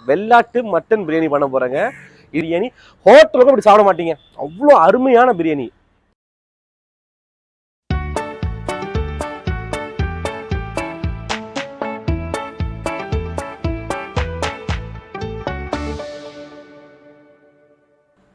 வெள்ளாட்டு மட்டன் பிரியாணி பண்ண போறேங்க. பிரியாணி ஹோட்டலுக்கு அப்படி சாப்பிட மாட்டீங்க, அவ்வளோ அருமையான பிரியாணி.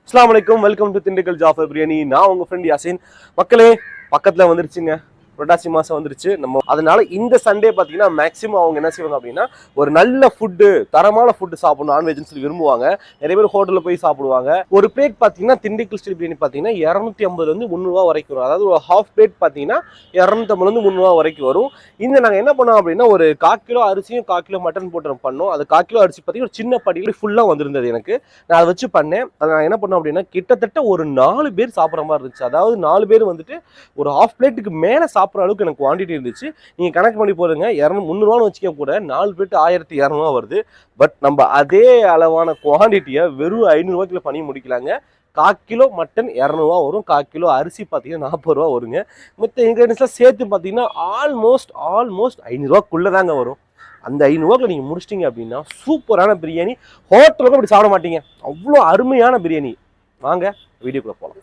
அஸ்ஸலாமு அலைக்கும், வெல்கம் டு திண்டுக்கல் ஜாஃபர் பிரியாணி. நான் உங்க ஃப்ரெண்ட் யாசின். மக்களே, பக்கத்துல வந்துருச்சுங்க, புரட்டாசி மாசம் வந்துருச்சு. நம்ம அதனால இந்த சண்டே பார்த்தீங்கன்னா மேக்ஸிமம் அவங்க என்ன செய்வாங்க அப்படின்னா ஒரு நல்ல ஃபுட்டு, தரமான ஃபுட்டு சாப்பிடணும், நான்வெஜ்னு சொல்லி விரும்புவாங்க. நிறைய பேர் ஹோட்டலில் போய் சாப்பிடுவாங்க. ஒரு பிளேட் பார்த்தீங்கன்னா திண்டுக்கல் ஸ்டைல் பிரியாணி பார்த்தீங்கன்னா 250 300 வரைக்கும் வரும். அதாவது ஒரு ஹாஃப் பிளேட் பார்த்தீங்கன்னா 250 300 வரைக்கும் வரும். இந்த நாங்கள் என்ன பண்ணோம் அப்படின்னா ஒரு 1/4 கிலோ அரிசியும் 1/4 கிலோ மட்டன் போட்டு பண்ணோம். அது 1/4 கிலோ அரிசி பார்த்தீங்கன்னா ஒரு சின்ன படியில் ஃபுல்லாக வந்திருந்தது. எனக்கு நான் அதை வச்சு பண்ணேன். அதை நான் என்ன பண்ணோம் அப்படின்னா கிட்டத்தட்ட ஒரு 4 பேர் சாப்பிட்ற மாதிரி இருந்துச்சு. அதாவது 4 பேர் வந்துட்டு ஒரு ஹாஃப் பிளேட்டுக்கு மேலே சாப்பிட்ற அளவுக்கு எனக்கு குவான்டிட்டி இருந்துச்சு. நீங்க கணக்கு பண்ணி போடுங்க, 300 வச்சுக்க கூட 4 பிளேட் 1200 வருது. பட் நம்ம அதே அளவான குவான்டிட்டியை வெறும் 500 ரூபாய்க்குள்ள பண்ணி முடிக்கலாங்க. 1/4 கிலோ மட்டன் 200 வரும், 1/4 கிலோ அரிசி பார்த்தீங்கன்னா 40 ரூபா வருங்க. மற்ற இன்கிரீடியன்ஸ்லாம் சேர்த்து பார்த்தீங்கன்னா ஆல்மோஸ்ட் 500 ரூபாய்க்குள்ள தாங்க வரும். அந்த 500 ரூபாய்க்கு நீங்க முடிச்சிட்டீங்க அப்படின்னா சூப்பரான பிரியாணி. ஹோட்டலுக்கு அப்படி சாப்பிட மாட்டீங்க, அவ்வளோ அருமையான பிரியாணி. வாங்க வீடியோக்குள்ள போகலாம்.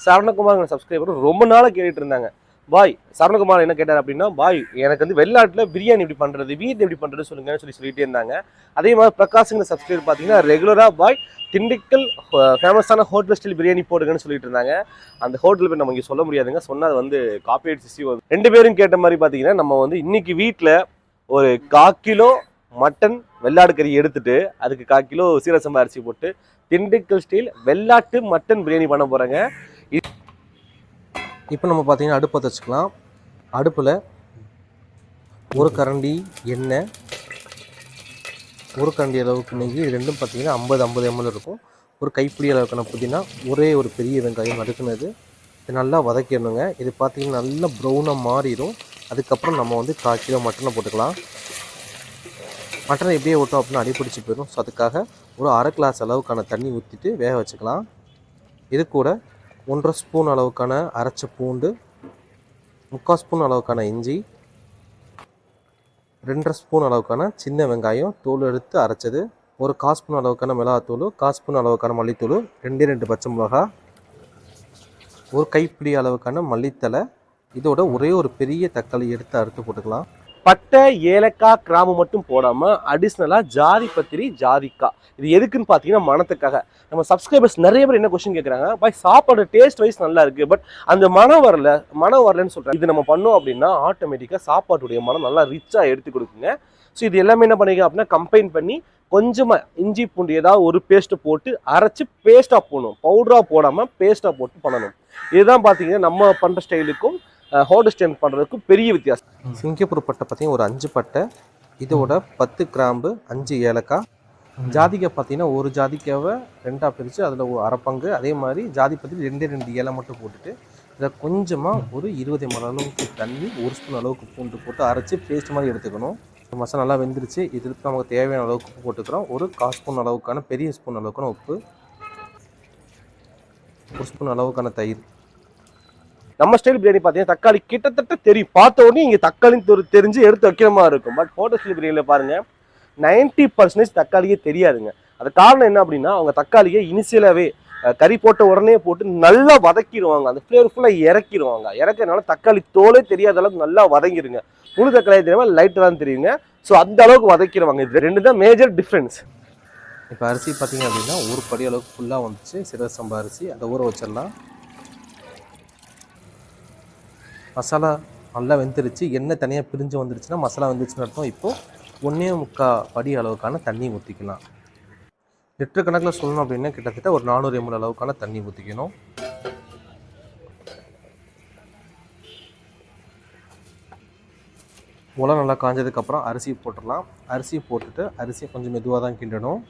சரணகுமார் சப்ஸ்கிரைபர் ரொம்ப நாளாக கேட்டுட்டு இருந்தாங்க, பாய் சரணகுமார் என்ன கேட்டார் அப்படின்னா, பாய் எனக்கு வந்து வெளிநாட்டில் பிரியாணி எப்படி பண்ணுறது, வீட்டில் எப்படி பண்ணுறது சொல்லுங்கன்னு சொல்லிட்டே இருந்தாங்க. அதே மாதிரி பிரகாஷுங்கிற சப்ஸ்கிரைபர் பார்த்தீங்கன்னா ரெகுலராக பாய் திண்டுக்கல் ஃபேமஸான ஹோட்டல் ஸ்டைல் பிரியாணி போடுங்கன்னு சொல்லிட்டு இருந்தாங்க. அந்த ஹோட்டல் பேர் நம்ம இங்கே சொல்ல முடியாதுங்க, சொன்னால் வந்து காப்பிரைட் இஷ்யூ வரும். 2 பேரும் கேட்ட மாதிரி பார்த்தீங்கன்னா நம்ம வந்து இன்னைக்கு வீட்டில் ஒரு 1/4 கிலோ மட்டன் வெள்ளாடு கறி எடுத்துட்டு அதுக்கு 1/4 கிலோ சீரக சம்பா அரிசி போட்டு திண்டுக்கல் ஸ்டைல் வெள்ளாட்டு மட்டன் பிரியாணி பண்ண போகிறேங்க. இப்போ நம்ம பார்த்தீங்கன்னா அடுப்பை வச்சுக்கலாம். அடுப்பில் ஒரு கரண்டி எண்ணெய், ஒரு கரண்டி அளவுக்கு நெய், இது ரெண்டும் பார்த்தீங்கன்னா 50 ml இருக்கும். ஒரு கைப்பிடி அளவுக்கான புதினா, ஒரே ஒரு பெரிய வெங்காயம் நறுக்குனது, இது நல்லா வதக்கிடணுங்க. இது பார்த்தீங்கன்னா நல்லா ப்ரௌனாக மாறிடும். அதுக்கப்புறம் நம்ம வந்து 1/4 கிலோ மட்டனை போட்டுக்கலாம். மட்டனை எப்படியே விட்டோம் அப்படின்னா அடிப்பிடிச்சு போயிடும். ஸோ அதுக்காக ஒரு 1/2 கிளாஸ் அளவுக்கான தண்ணி ஊற்றிட்டு வேக வச்சுக்கலாம். இது கூட 1/2 ஸ்பூன் அளவுக்கான அரைச்ச பூண்டு, 3/4 ஸ்பூன் அளவுக்கான இஞ்சி, 2.5 ஸ்பூன் அளவுக்கான சின்ன வெங்காயம் தூள் எடுத்து அரைச்சது, ஒரு 1/4 ஸ்பூன் அளவுக்கான மிளகாத்தூள், 1/4 ஸ்பூன் அளவுக்கான மல்லித்தூள், 2 பச்சை மிளகா, ஒரு கைப்பிடி அளவுக்கான மல்லித்தலை, இதோட ஒரே ஒரு பெரிய தக்காளி எடுத்து அறுத்து போட்டுக்கலாம். பட்டை, ஏலக்காய், கிராம்பு மட்டும் போடாமல் அடிஷ்னலாக ஜாதி பத்திரி, ஜாதிக்காய், இது எதுக்குன்னு பார்த்தீங்கன்னா மணத்துக்காக. நம்ம சப்ஸ்கிரைபர்ஸ் நிறைய பேர் என்ன கொஸ்டின் கேட்குறாங்க, பாய் சாப்பாடு டேஸ்ட் வைஸ் நல்லா இருக்குது, பட் அந்த மனம் வரலன்னு சொல்கிறேன். இது நம்ம பண்ணோம் அப்படின்னா ஆட்டோமேட்டிக்காக சாப்பாட்டுடைய மனம் நல்லா ரிச்சாக எடுத்து கொடுக்குங்க. ஸோ இது எல்லாமே என்ன பண்ணிக்க அப்படின்னா கம்பைன் பண்ணி கொஞ்சமாக இஞ்சி பூண்டு ஏதாவது ஒரு பேஸ்ட்டை போட்டு அரைச்சி பேஸ்ட்டாக போடணும், பவுடராக போடாமல் பேஸ்ட்டாக போட்டு பண்ணணும். இதுதான் பார்த்தீங்கன்னா நம்ம பண்ணுற ஸ்டைலுக்கும் ஹோட்டல் ஸ்டைல் பண்ணுறதுக்கும் பெரிய வித்தியாசம். சிங்கப்பூர் பட்டை பார்த்தீங்கன்னா ஒரு 5 பட்டை, இதோட 10 கிராம்பு, 5 ஏலக்காய், ஜாதிக்காய் பார்த்தீங்கன்னா ஒரு ஜாதிக்காவை 2ஆக பிரித்து அதில் ஒரு அரை பங்கு, அதே மாதிரி ஜாதி பத்திரி 2 ஏலை மட்டும் போட்டுட்டு இதை கொஞ்சமாக ஒரு 20 ml அளவுக்கு தண்ணி, 1 ஸ்பூன் அளவுக்கு பூண்டு போட்டு அரைச்சி பேஸ்ட் மாதிரி எடுத்துக்கணும். மசாலா நல்லா வெந்துருச்சு. இதுக்கு நமக்கு தேவையான அளவுக்கு உப்பு போட்டுக்கிறோம். ஒரு 1/4 ஸ்பூன் அளவுக்கான பெரிய ஸ்பூன் அளவுக்கான உப்பு, 1 ஸ்பூன் அளவுக்கான தயிர். நம்ம ஸ்டைல் பிரியாணி பார்த்தீங்கன்னா தக்காளி கிட்டத்தட்ட தெரியும், பார்த்த உடனே இங்கே தக்காளின்னு தெரிஞ்சு எடுத்து வைக்கிற மாதிரி இருக்கும். பட் ஹோட்டல் ஸ்டைல் பிரியாணியில் பாருங்கள் 90% தக்காளியே தெரியாதுங்க. அது காரணம் என்ன அப்படின்னா அவங்க தக்காளியை இனிஷியலாகவே கறி போட்ட உடனே போட்டு நல்லா வதக்கிடுவாங்க, அந்த ஃப்ளேவர் ஃபுல்லாக இறக்கிடுவாங்க. இறக்கிறதுனால தக்காளி தோலே தெரியாத அளவுக்கு நல்லா வதங்கிடுங்க. முழு தக்காளி தெரியாமல் லைட்டாக தான் தெரியுங்க. ஸோ அந்த அளவுக்கு வதக்கிடுவாங்க. இது 2 தான் மேஜர் டிஃப்ரென்ஸ். இப்போ அரிசி பார்த்தீங்க அப்படின்னா ஒரு படி அளவுக்கு ஃபுல்லாக வந்துச்சு சீரக சம்பா அரிசி, அதை ஊற வச்சிடலாம். மசாலா நல்லா வெந்துருச்சு, எண்ணெய் தனியாக பிரிஞ்சு வந்துருச்சுன்னா மசாலா வெந்துருச்சுன்னு அர்த்தம். இப்போது 1.25 படி அளவுக்கான தண்ணி ஊற்றிக்கலாம். லிட்டர் கணக்கில் சொல்லணும் அப்படின்னா கிட்டத்தட்ட ஒரு 400 ml அளவுக்கான தண்ணி ஊற்றிக்கணும். உலை நல்லா காஞ்சதுக்கப்புறம் அரிசி போட்டுடலாம். அரிசி போட்டுட்டு அரிசியை கொஞ்சம் மெதுவாக தான் கிண்டணும்.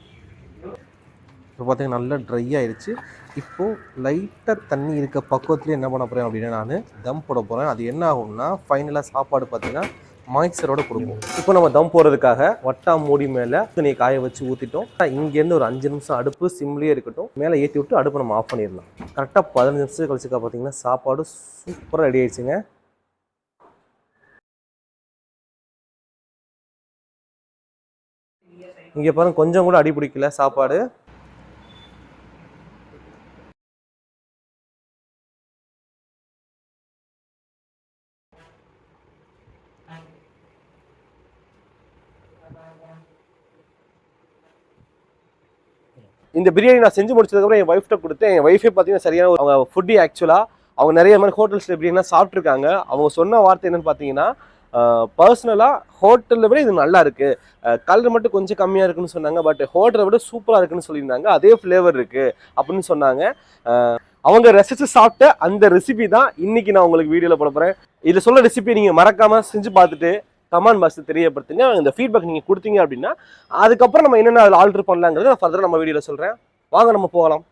இப்போ பார்த்தீங்கன்னா நல்லா ட்ரை ஆகிடுச்சு. இப்போது லைட்டாக தண்ணி இருக்க பக்குவத்துலேயே என்ன பண்ண போகிறேன் அப்படின்னா நான் தம் போட போகிறேன். அது என்ன ஆகும்னா ஃபைனலாக சாப்பாடு பார்த்தீங்கன்னா மாய்ச்சரோட கொடுக்கும். இப்போ நம்ம தம் போடுறதுக்காக வட்டா மூடி மேலே துணியை காய வச்சு ஊற்றிட்டோம். இங்கேருந்து ஒரு 5 நிமிஷம் அடுப்பு சிம்லேயே இருக்கட்டும், மேலே ஏற்றி விட்டு அடுப்பை நம்ம ஆஃப் பண்ணிடலாம். கரெக்டாக 15 நிமிஷம் கழிச்சுக்கா பார்த்தீங்கன்னா சாப்பாடு சூப்பராக ரெடி ஆயிடுச்சுங்க. இங்கே பாருங்க கொஞ்சம் கூட அடி பிடிக்கல சாப்பாடு. இந்த பிரியாணி நான் செஞ்சு முடிச்சதுக்கப்புறம் என் ஒய்ஃப்ட்ட கொடுத்தேன். என் ஒய்ஃபே பார்த்தீங்கன்னா சரியான அவங்க ஃபுட்டி ஆக்சுவலாக. அவங்க நிறைய மாதிரி ஹோட்டல்ஸில் பிரியாணிலாம் சாப்பிட்ருக்காங்க. அவங்க சொன்ன வார்த்தை என்னன்னு பார்த்தீங்கன்னா, பர்சனலாக ஹோட்டலில் விட இது நல்லா இருக்கு, கலர் மட்டும் கொஞ்சம் கம்மியாக இருக்குன்னு சொன்னாங்க, பட் ஹோட்டலை விட சூப்பராக இருக்குன்னு சொல்லியிருந்தாங்க, அதே ஃப்ளேவர் இருக்கு அப்படின்னு சொன்னாங்க. அவங்க ரசித்து சாப்பிட்ட அந்த ரெசிபி தான் இன்னைக்கு நான் உங்களுக்கு வீடியோவில் போட போகிறேன். இதில் சொல்ல ரெசிபி நீங்கள் மறக்காமல் செஞ்சு பார்த்துட்டு கமெண்ட் பாக்ஸில் தெரியப்படுத்துங்க. இந்த ஃபீட்பேக் நீங்கள் கொடுத்தீங்க அப்படின்னா அதுக்கப்புறம் நம்ம என்னென்ன அதில் ஆல்டர் பண்ணலாங்கிறத நான் ஃபர்தராக நம்ம வீடியோவில் சொல்கிறேன். வாங்க நம்ம போகலாம்.